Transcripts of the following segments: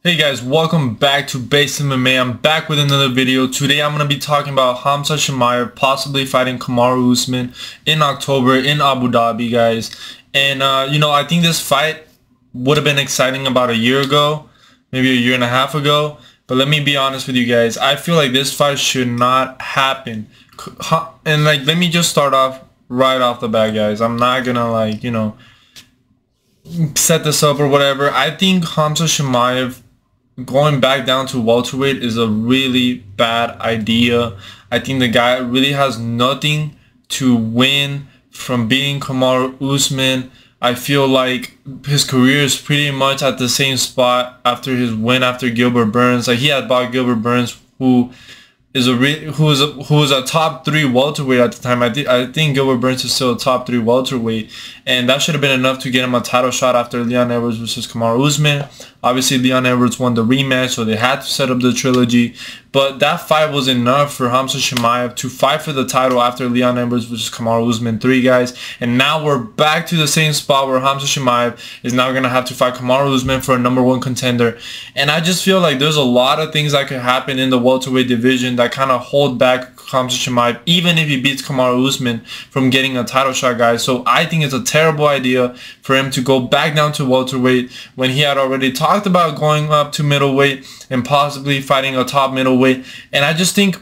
Hey guys, welcome back to Base MMA. I'm back with another video. Today I'm going to be talking about Khamzat Chimaev possibly fighting Kamaru Usman in October in Abu Dhabi, guys. And I think this fight would have been exciting about a year ago, maybe a year and a half ago. But let me be honest with you guys. I feel like this fight should not happen. And let me just start off right off the bat, guys. I'm not going to set this up or whatever. I think Khamzat Chimaev going back down to welterweight is a really bad idea. I think the guy really has nothing to win from beating Kamaru Usman. I feel like his career is pretty much at the same spot after his win after Gilbert Burns. Like, he had bought Gilbert Burns, who is a top 3 welterweight at the time. I think Gilbert Burns is still a top 3 welterweight, and that should have been enough to get him a title shot after Leon Edwards versus Kamaru Usman. Obviously, Leon Edwards won the rematch, so they had to set up the trilogy. But that fight was enough for Khamzat Chimaev to fight for the title after Leon Edwards versus Kamaru Usman 3, guys. And now we're back to the same spot where Khamzat Chimaev is now going to have to fight Kamaru Usman for a #1 contender. And I just feel like there's a lot of things that could happen in the welterweight division that kind of hold back Khamzat Chimaev, even if he beats Kamaru Usman, from getting a title shot, guys. So I think it's a terrible idea for him to go back down to welterweight when he had already talked about going up to middleweight and possibly fighting a top middleweight. And I just think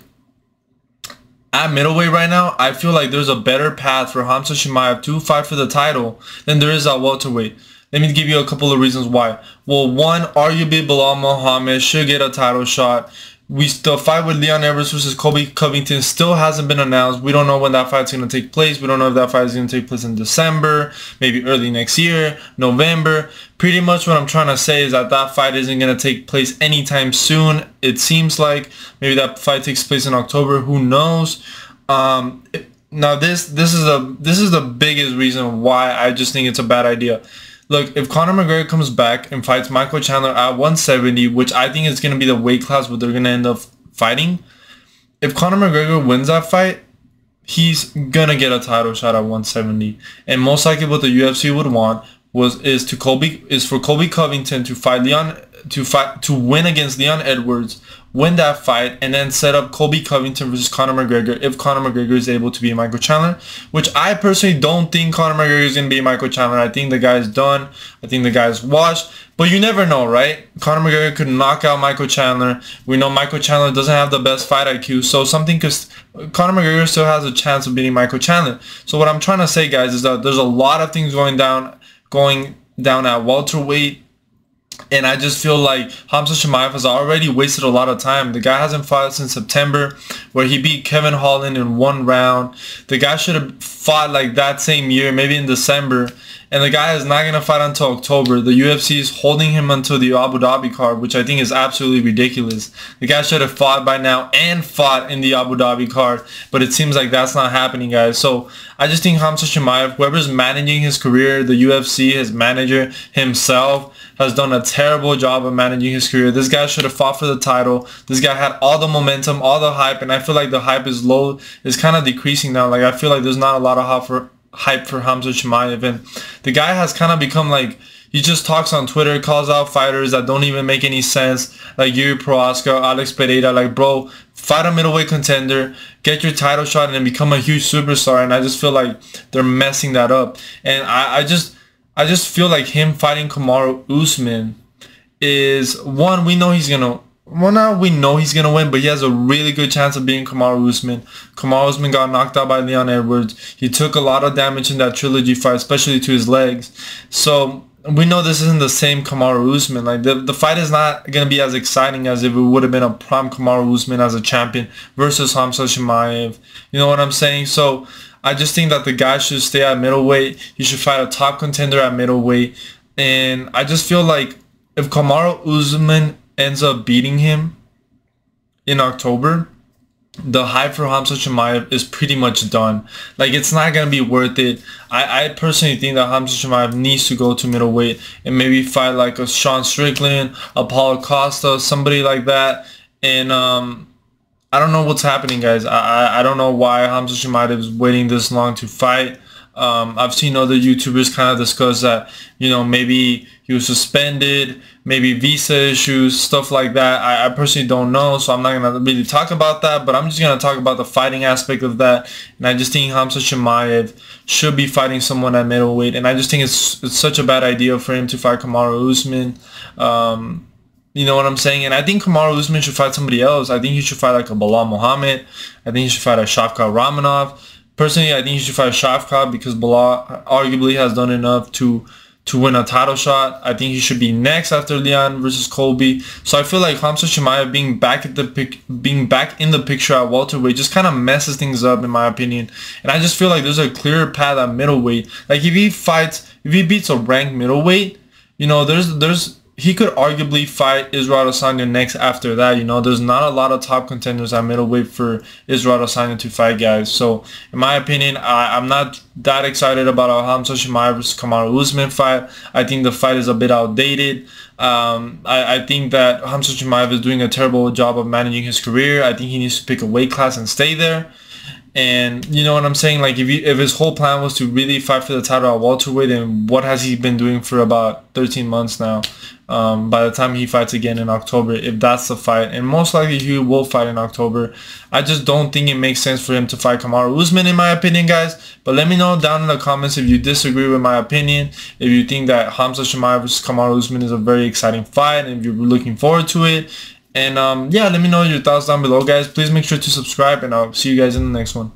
at middleweight right now, I feel like there's a better path for Khamzat Chimaev to fight for the title than there is at welterweight. Let me give you a couple of reasons why. Well, one, arguably Bilal Muhammad should get a title shot. The fight with Leon Edwards versus Colby Covington still hasn't been announced. We don't know when that fight's going to take place. We don't know if that fight is going to take place in December, maybe early next year, November. Pretty much what I'm trying to say is that that fight isn't going to take place anytime soon. It seems like maybe that fight takes place in October. Who knows? Now this is the biggest reason why I just think it's a bad idea. Look, if Conor McGregor comes back and fights Michael Chandler at 170, which I think is going to be the weight class where they're going to end up fighting, if Conor McGregor wins that fight, he's going to get a title shot at 170. And most likely what the UFC would want is for Colby Covington to win against Leon Edwards, win that fight, and then set up Colby Covington versus Conor McGregor if Conor McGregor is able to beat Michael Chandler, which I personally don't think Conor McGregor is going to beat Michael Chandler. I think the guy's done. I think the guy's washed. But you never know, right? Conor McGregor could knock out Michael Chandler. We know Michael Chandler doesn't have the best fight IQ, so Conor McGregor still has a chance of beating Michael Chandler. So what I'm trying to say, guys, is that there's a lot of things going down at welterweight. And I just feel like Khamzat Chimaev has already wasted a lot of time. The guy hasn't fought since September, where he beat Kevin Holland in 1 round. The guy should have fought like that same year, maybe in December. And the guy is not going to fight until October. The UFC is holding him until the Abu Dhabi card, which I think is absolutely ridiculous. The guy should have fought by now and fought in the Abu Dhabi card. But it seems like that's not happening, guys. So I just think Khamzat Chimaev, whoever's managing his career, the UFC, his manager, himself, has done a terrible job of managing his career. This guy should have fought for the title. This guy had all the momentum, all the hype, and I feel like the hype is kind of decreasing now. Like, I feel like there's not a lot of hype for Khamzat Chimaev, and the guy has kind of become like, he just talks on Twitter, calls out fighters that don't even make any sense, like Yuri Prohaska, Alex Pereira. Like, bro, fight a middleweight contender, get your title shot, and then become a huge superstar. And I just feel like they're messing that up. And I just feel like him fighting Kamaru Usman is, one, we know he's gonna win, but he has a really good chance of beating Kamaru Usman. Kamaru Usman got knocked out by Leon Edwards. He took a lot of damage in that trilogy fight, especially to his legs. So we know this isn't the same Kamaru Usman. Like, the fight is not going to be as exciting as if it would have been a prime Kamaru Usman as a champion versus Khamzat Chimaev. You know what I'm saying? So I just think that the guy should stay at middleweight. He should fight a top contender at middleweight. And I just feel like if Kamaru Usman ends up beating him in October, the hype for Khamzat Chimaev is pretty much done. Like, it's not going to be worth it. I personally think that Khamzat Chimaev needs to go to middleweight and maybe fight like a Sean Strickland, a Paulo Costa, somebody like that. And I don't know what's happening, guys. I don't know why Khamzat Chimaev is waiting this long to fight. I've seen other YouTubers kind of discuss that, maybe he was suspended, maybe visa issues, stuff like that. I personally don't know, so I'm not gonna really talk about that, but I'm just gonna talk about the fighting aspect of that. And I just think Khamzat Chimaev should be fighting someone at middleweight, and I just think it's such a bad idea for him to fight Kamaru Usman. You know what I'm saying? And I think Kamaru Usman should fight somebody else. I think he should fight like a Bilal Muhammad. I think he should fight a Shavkat Ramonov. Personally, I think he should fight Shavkat because Bilal arguably has done enough to win a title shot. I think he should be next after Leon versus Colby. So I feel like Khamzat Chimaev being back in the picture at welterweight just kind of messes things up, in my opinion. And I just feel like there's a clearer path at middleweight. Like if he beats a ranked middleweight, you know, he could arguably fight Israel Adesanya next after that. You know, there's not a lot of top contenders at middleweight for Israel Adesanya to fight, guys. So, in my opinion, I'm not that excited about a Khamzat Chimaev versus Kamaru Usman fight. I think the fight is a bit outdated. I think that Khamzat Chimaev is doing a terrible job of managing his career. I think he needs to pick a weight class and stay there. And you know what I'm saying? Like if his whole plan was to really fight for the title at welterweight, then what has he been doing for about 13 months now? By the time he fights again in October, if that's the fight, and most likely he will fight in October, I just don't think it makes sense for him to fight Kamaru Usman, in my opinion, guys. But let me know down in the comments if you disagree with my opinion, if you think that Khamzat Chimaev versus Kamaru Usman is a very exciting fight, and if you're looking forward to it. And yeah, let me know your thoughts down below, guys. Please make sure to subscribe, and I'll see you guys in the next one.